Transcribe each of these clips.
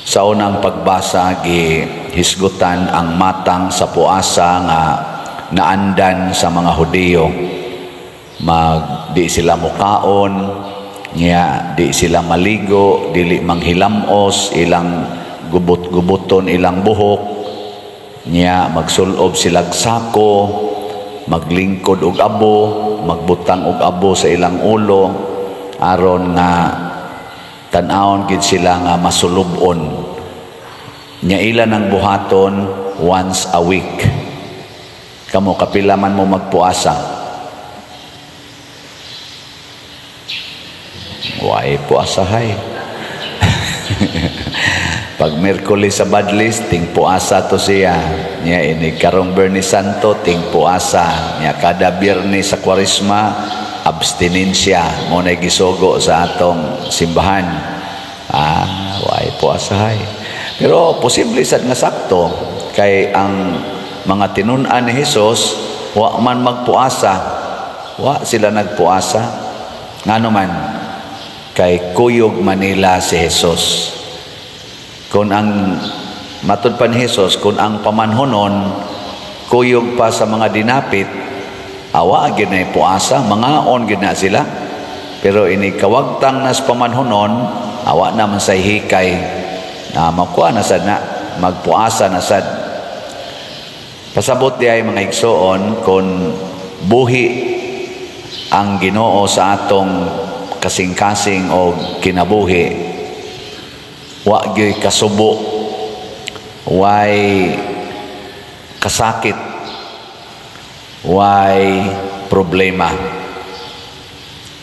Sa unang pagbasa, gihisgutan ang matang sa puasa nga naandan sa mga Hudiyo. Di sila mukaon, di sila maligo, dili manghilamos, ilang gubot-gubuton ilang buhok, magsulob silag sako, maglingkod og abo, magbutang og abo sa ilang ulo, aron nga tan-awon gid sila nga masulubon. Ila ng buhaton once a week. Kamo kapila man mo magpuasa? Why puasahay? Pag Miyerkules sa Badlis, ting puasa to siya. Ini karong Berni Santo, ting puasa. Kada Biyernes sa Kwaresma, abstinensya. Muna gisugo sa atong simbahan. Why puasahay? Pero posible sad nga sakto. Kay ang mga tinunan ni Jesus, wa man magpuasa. Wa sila nagpuasa. Ngano man? Kay kuyog Manila si Jesus. Kung ang matud pa ni Jesus, kung ang pamanhonon kuyog pa sa mga dinapit, awa gid na puasa, mangaon gid na sila. Pero ini kawagtang nas pamanhonon, awa naman sa hikay na makuha na sad na magpuasa na sad. Pasabot di ay mga igsoon, kung buhi ang Ginoo sa atong kasing-kasing o kinabuhi, wa gyoy kasubo, way kasakit, way problema.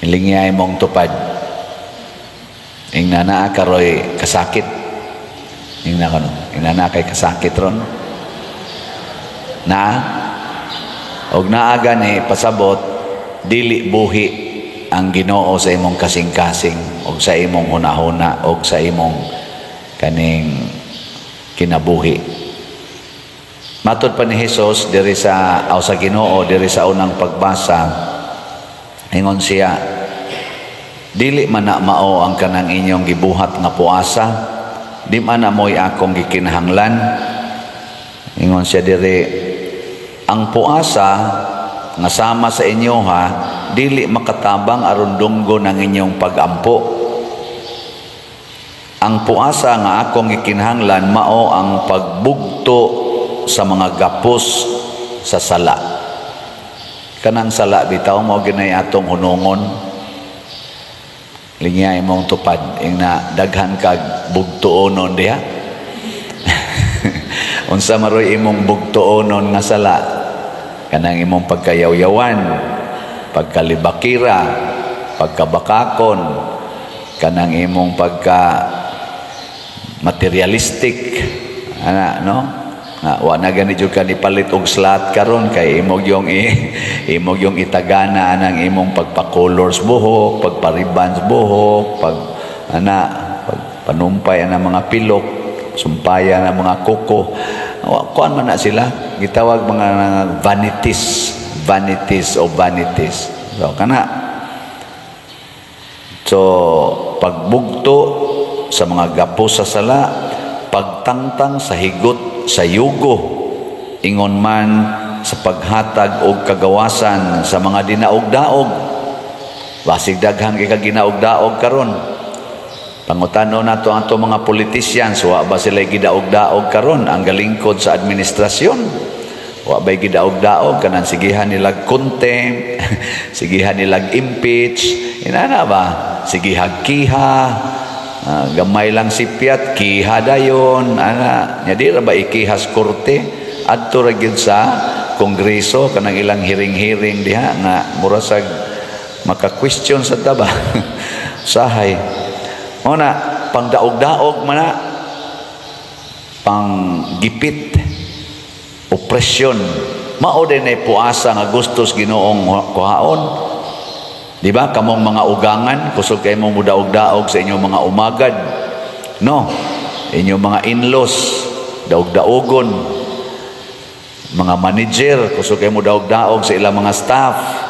Ilingay mong tupad. Ingna na karoy kasakit. Ingna na kay kasakit ron. Na og naaga ni pasabot, dili buhi ang Ginoo sa imong kasing-kasing og sa imong hunahuna og sa imong kaning kinabuhi. Matud pa ni Jesus diri sa sa Ginoo diri sa unang pagbasa, ingon siya, dili man na mao ang kanang inyong gibuhat nga puasa, di man na mo'y akong gikinahanglan. Ingon siya diri, ang puasa nga sama sa inyo dili makatabang aron dunggo ng inyong pagampo. Ang puasa nga akong ikinahanglan mao ang pagbugto sa mga gapos sa sala. Kanang sala bitaw mao ginay atong hunungon. Linyay mong tupad ingna daghan kag bugtoonon diha. Unsa maroy imong bugtoonon nga sala? Kanang imong pagkayaw-yawan, pagkalibakira, pagkabakakon, kanang imong pagka materialistic, no? Wa na gani jud ka nipalit og slat karon kay imong yung itagana anang imong pagpa-colors buhok, pagpa-ribbons buhok, pagpanumpay ang mga pilok, sumpayan ang mga kuko. Kuan man na sila, gitawag mga vanities. So pagbugto sa mga gapos sa sala, pagtangtang sa higot sa yugo, ingon man sa paghatag og kagawasan sa mga dinaog-daog. Basig daghang ginaog-daog karon. Pangutano nato ato mga politicians, wa ba sila gidaog-daog karon ang galingkod sa administrasyon? Wa ba gidaog-daog kanang sigihan nilag contempt, sigihan nilag impeach, inana ba? Sigihag kiha, gamay lang sipyat, kiha dayon, nya di ra ba ikihas korte adto ra gyud sa kongreso kanang ilang hiring-hiring diha nga murasag maka-question sa taba. Sahay. Una, pang daog-daog man na, pang gipit, opresyon, mao din ay puasa nga gustos Ginoong kuhaon. Di ba? Kamong mga ugangan, kusog kayo mong mudaog-daog sa inyong mga umagad. No, inyong mga in-laws, daog-daogon. Mga manager, kusog kayo mudaog-daog sa ilang mga staff.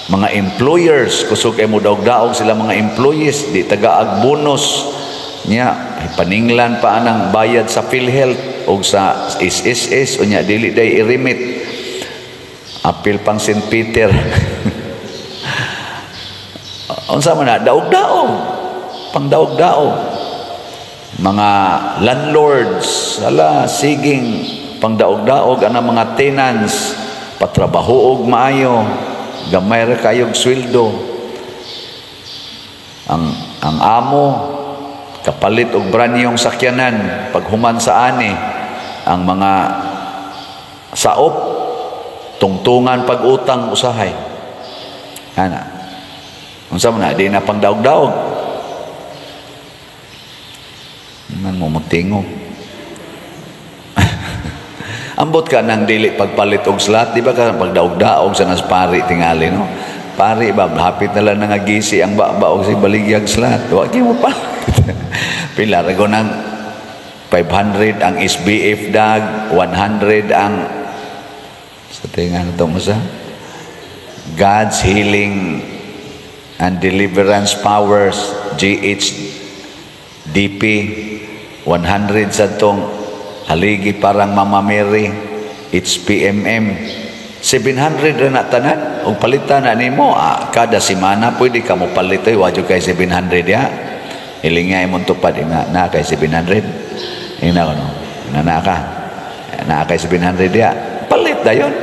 Mga employers, kusog kayo mudaog-daog sila mga employees, di tagaag bonus. Nya, paninglan pa anang bayad sa PhilHealth o sa SSS unya dili day i-remit. Apil pang St. Peter. Unsa man na daog-daog, pang daog-daog. Mga landlords ala siging pang daog-daog ana mga tenants patrabaho og maayo, gamay ra kayog sweldo. Ang amo kapalit og branyong sakyanan paghuman sa ani, ang mga saop tungtungan pag-utang usahay. Ana. Unsa man na di na pang daog-daog. Man mo mutingog. Ambot ka nang dili pagpalit og slot, di ba ka pagdaog-daog sa naspari tingali no? Pari ba hapit na lang nangagisi ang baog si baligyag slot. Wa gyud mo pa. Pila ra nang 500 ang SBF dag, 100 ang sa tingan to mo sa God's Healing and Deliverance Powers, GHDP, 100 sa tong haligi parang Mama Mary, HPMM, 700 na tanan og palitan na nimo kada semana pwede ka mo palitoy wadyo kay 700 ya. Ilingay mo tupad na kay 700. Ina ko no. Na kay 700 ya. Palit dayon.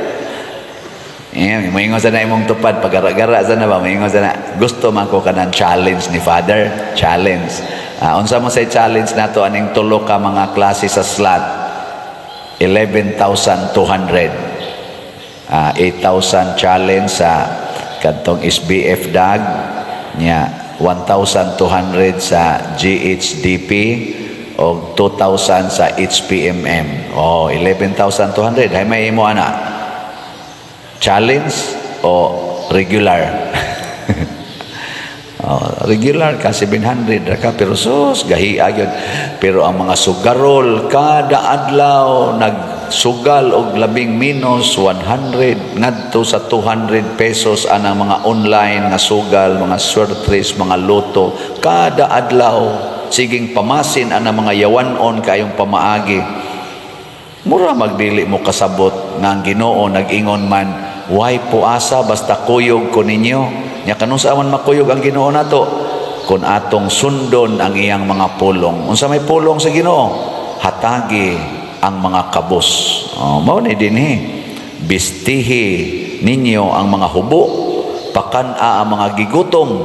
Moingon sa na imong tupad pagara-gara sa na ba moingon sa na gusto man ko kanang challenge ni Father, challenge. Unsa mo say challenge nato aning tulo ka mga klase sa slot, 11,200. 8,000 challenge sa kadtong SBF dag nya, 1,200 sa GHDP o 2,000 sa HPMM. 11,200 hay may imo ana challenge o regular. Regular ka 700 ra ka pero sus gahi agyon. Pero ang mga sugarol kada adlaw nagsugal og labing minus 100 ngadto sa 200 pesos anang mga online nga sugal, mga sortres, mga loto kada adlaw. Siging pamasin anang mga yawanon kayong pamaagi. Mura magdili mo kasabot nga ang Ginoo nag-ingon man, "Way puasa basta kuyog ko ninyo." Nya kanunsa man makuyog ang Ginoo nato? Kun atong sundon ang iyang mga pulong. Unsa may pulong sa Ginoo? Hatagi ang mga kabus. Mao ni dinhi. Bistihi ninyo ang mga hubo, pakan-a ang mga gigutom.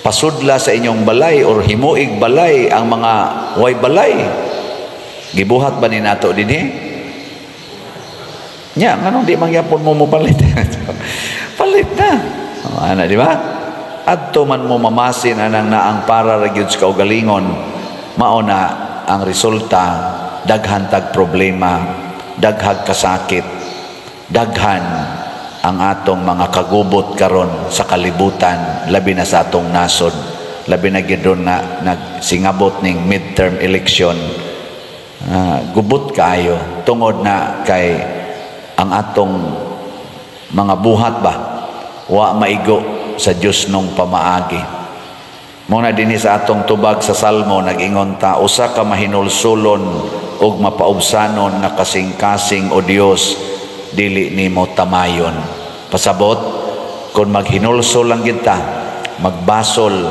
Pasudla sa inyong balay or himuig balay ang mga way balay. Gibuhat ba ni nato dinhi? Nya nganong di mangyapon mo palit? Palit na. Ana di ba? Adto man mo mamasin anang naang para ra gyud sa kaugalingon, mao na ang resulta daghan tag problema, daghag kasakit, daghan ang atong mga kagubot karon sa kalibutan, labi na sa atong nasod, labi na gyud na nagsingabot ning midterm election. Gubot kayo tungod na kay ang atong mga buhat ba wa maigo sa Dios nung pamaagi. Muna dinhi sa atong tubag sa Salmo nag-ingon ta, usa ka mahinulsulon ug mapaubsanon na kasing-kasing o Dios dili nimo tamayon. Pasabot kun maghinulsol lang kita, magbasol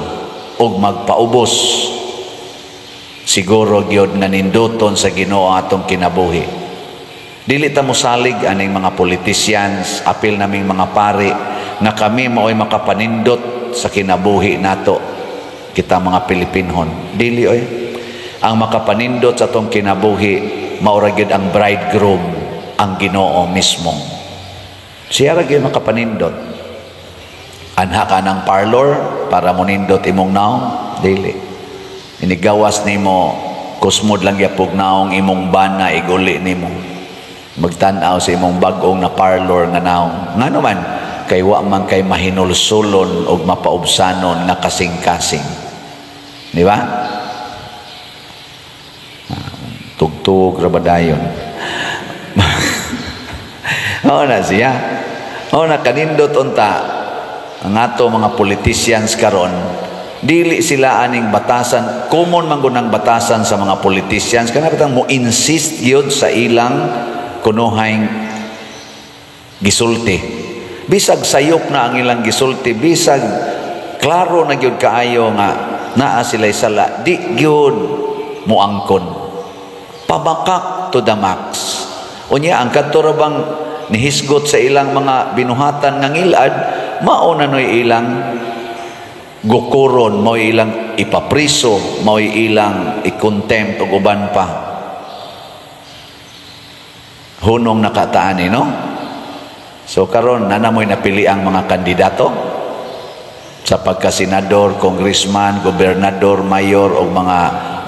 ug magpaubos, siguro gyud nga ninduton sa Ginoo atong kinabuhi. Dili ta mosalig aning mga politicians, apil naming mga pari na kami mao'y makapanindot sa kinabuhi nato kita mga Pilipinon. Dili oy. Ang makapanindot sa tong kinabuhi maura gyud ang bridegroom, ang Ginoo mismo. Siya ra gyud makapanindot. Anha ka ng parlor para monindot imong naong? Dili. Inigawas nimo kusmod lang yapog naong imong bana iguli nimo. Magtan-aw sa imong bag-ong na parlor nga naong. Ngano man kay wa man kay mahinulsulon og mapaubsanon nga kasing-kasing. Di ba? Tugtog ra ba dayon? Na siya. Na kanindot unta ang ato mga politicians karon Dili sila aning batasan, common man gunang batasan sa mga politicians kana bitang mo insist gyud sa ilang kunuhayng gisulti. Bisag sayop na ang ilang gisulti, bisag klaro na gyud kaayo nga naa sila'y sala, di gyud muangkon. Pabakak to the max. Unya ang kadto ra bang nihisgot sa ilang mga binuhatan nga ngilad, mao na noy ilang gukuron, mo ilang ipapriso, mo ilang i-contempt o uban pa. Hunong nakataani, no? So karon na namoy napili ang mga kandidato sa pagka-senador, congressman, gobernador, mayor o mga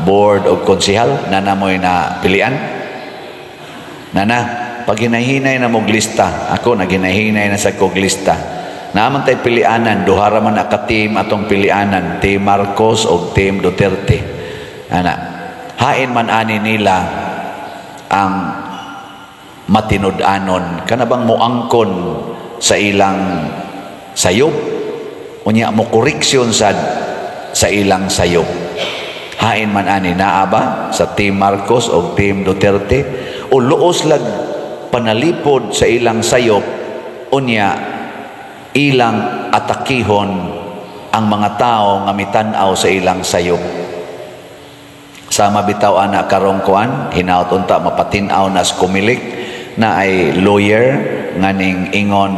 board o konsehal, na namoy na pilian. Nana, pag hinahinay na mong lista, ako na hinahinay na sa kog lista. Naaman tayo pilianan, duhara man naka-team atong pilianan, Team Marcos o Team Duterte. Ana, hain man ani nila ang matinud-anon, kanabang moangkon sa ilang sayop, unya mo koreksyon sa ilang sayop. Hain man ani naa ba sa Team Marcos o Team Duterte, o luos lag panalipod sa ilang sayop, unya ilang atakihon ang mga tao nga mitan-aw sa ilang sayop. Sama bitaw ana karong kuan, hinaut unta mapatin-aw na kumilik na ay lawyer nga ning ingon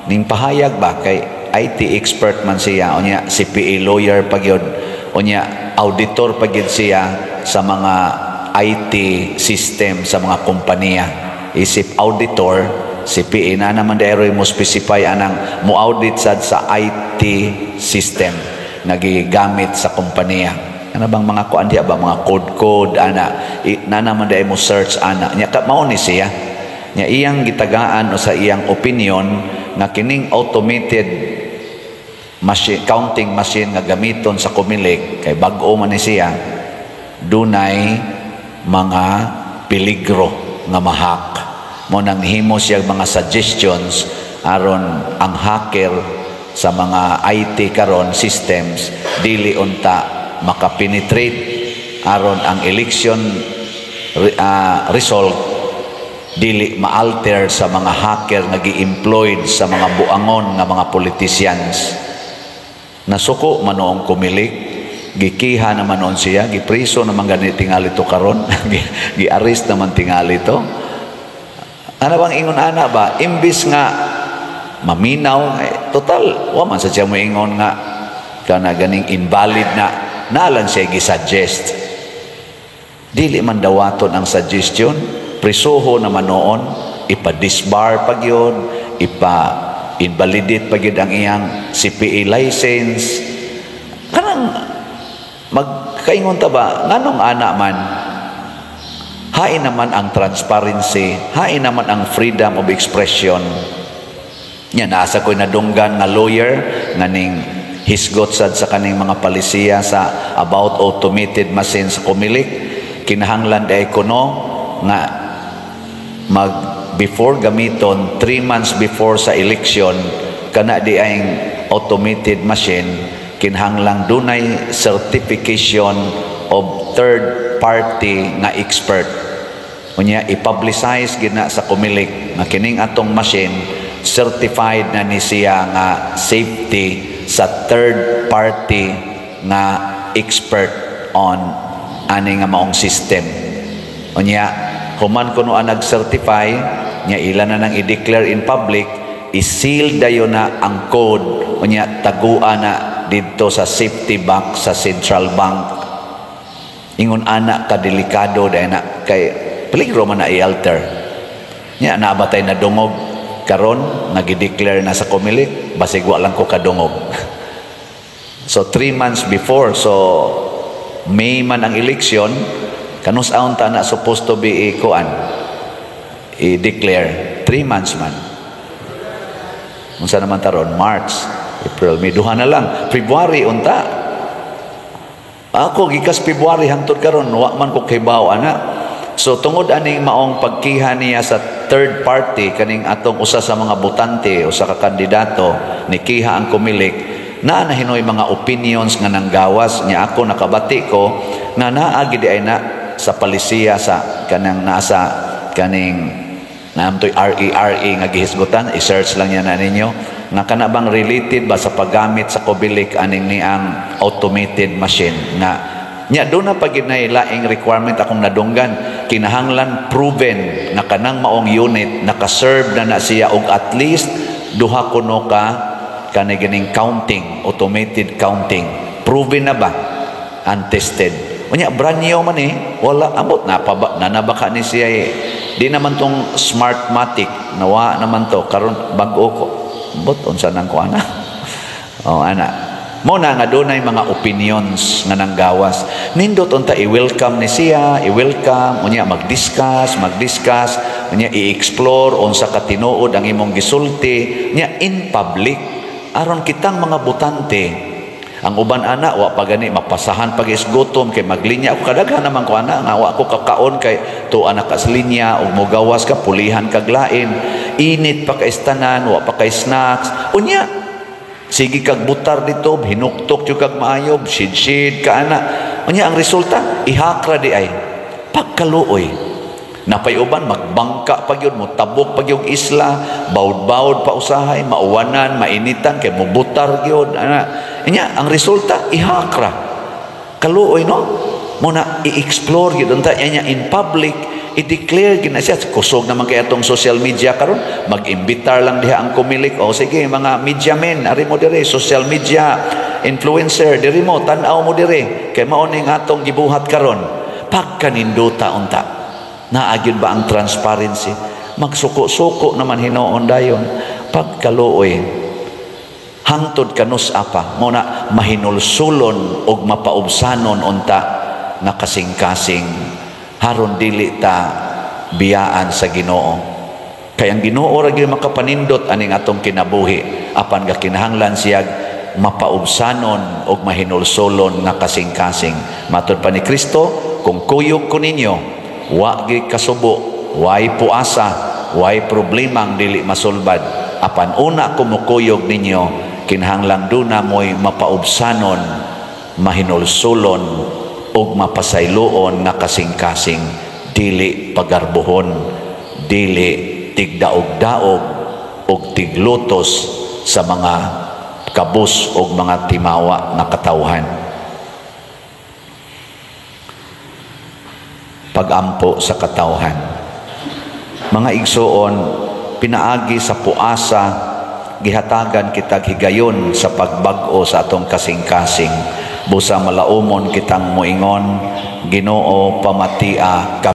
ning pahayag ba kay IT expert man siya, unya CPA lawyer pagyod, unya auditor pagyod siya sa mga IT system sa mga kompanya. Isip auditor, CPA na naman dahil mo specify anang mo audit sa IT system nagigamit sa kompanya. Ano bang mga kuan diya ba, mga code ana na naman dahil mo search ana nya mao ni siya nya iyang gitagaan o sa iyang opinion nga kining automated machine, counting machine nga gamiton sa kumilik kay bag-o man ni siya, dunay mga peligro nga mahak. Mo nang himo siya mga suggestions aron ang hacker sa mga IT karon systems dili unta makapenetrate aron ang election result dili ma-alter sa mga hacker nga gi-employed sa mga buangon nga mga politicians. Nasuko manoong kumilik, gikiha naman noon siya, gipriso naman ganit tingali to karon, gi-arrest naman tingali to. Ano bang ingon ana ba? Imbis nga maminaw, total, waman sa siya mo ingon nga kana ganing invalid na nalang siya gisuggest. Dili man dawaton ang suggestion, prisoho naman noon, ipa-disbar pag yun, ipa-invalidate pag yun ang iyang CPA license. Kanang magkaingon ta ba, nganong ana man, hain naman ang transparency, hain naman ang freedom of expression. Nya nasa ko'y nadunggan nga lawyer nga ning hisgot sad sa kaning mga palisiya sa about automated machine sa kumilik. Kinahanglan day kuno nga before gamiton 3 months before sa election kana di ay automated machine, kinahanglang dunay certification of third party nga expert. Unya i-publicize gina sa kumilik nga kining atong machine certified na ni siya nga safety sa third party nga expert on ani nga maong system. Unya human kuno ang nag-certify nya ila na nang i-declare in public, i-seal dayon na ang code, unya tagua na didto sa safety box sa central bank. Ingon ana ka delikado dahil na kay peligro man na i-alter. Nya nabatay na dungog karon nagi-declare na sa kumilik, basig wa lang ko kadungog. So 3 months before, so May man ang election, kanus aon ta na supposed to be i-declare 3 months man. Unsa naman taron? March, April, May, duha na lang. February unta. Ako gikas February hangtod karon wa man ko kaybaw ana. So tungod aning maong pagkiha niya sa third party kaning atong usa sa mga botante, usa ka kandidato ni kiha ang kumilik, na hinoy mga opinions nga nanggawas niya ako nakabati ko nga naagi di ay na sa palisiya sa kanang nasa kaning naamtoy RERE nga gihisgutan, i-search lang yan na ninyo nga kanabang related ba sa paggamit sa kubilik aning ni ang automated machine nga nya doon na pagid na ilaing requirement akong nadunggan kinahanglan proven nga kanang maong unit naka-serve na siya og at least duha kuno ka kanigining counting, automated counting, proven na ba, untested. Unya brand new man wala amot na nabaka ni siya di naman tong Smartmatic nawa naman to karon bag-o ko but unsa nang ko ana ana mo na nga dunay mga opinions nga nanggawas nindot unta i-welcome ni siya i-welcome unya mag-discuss unya i-explore unsa ka tinuod ang imong gisulti unya in public aron kitang mga butante ang uban ana wa pa gani mapasahan pag isgutom kay maglinya ako kadaghan naman ko ana nga wa ko kakaon kay tuwa na ka sa linya ug mogawas ka pulihan kag lain init pa ka istanan wa pa kay snacks unya sige kag butar dito hinuktok jud kag maayo shid ka ana unya ang resulta ihakra di ay pagkaluoy napay uban magbangka pag yun mo tabok pag yung isla bawd-bawd pa usahay mauwanan mainitan kay mo butar gyud ana unya ang resulta ihakra kaluoy no mo na i-explore gyud unta nya in public i-declare gina siya kusog naman kay atong social media karon mag-imbitar lang diha ang kumilik o sige mga media men ari mo dire social media influencer diri mo tan-aw mo dire kay mao ning atong gibuhat karon pagkaninduta unta naagyud ba ang transparency magsuko-suko naman hinuon dayon pagkaluoy hangtod kanus apa mo na mahinulsulon og mapaubsanon unta nakasing-kasing haron dili ta biyaan sa Ginoo kay ang Ginoo ra gyud makapanindot aning atong kinabuhi apan ga kinahanglan siya mapaubsanon og mahinulsolon nga kasing-kasing matud pa ni Kristo kung kuyog ko ninyo wa gyud kasubo way puasa way problemang dili masulbad apan una kumukuyog ninyo kinahanglan duna moy mapaubsanon mahinulsolon og mapasayloon nga kasing-kasing dili pagarbuhon dili tigdaog-daog og tiglutos sa mga kabus og mga timawa nga katawhan pagampo sa katawhan mga igsoon pinaagi sa puasa gihatagan kitag higayon sa pagbag-o sa atong kasing-kasing busa malaumon kitang moingon Ginoo pamatia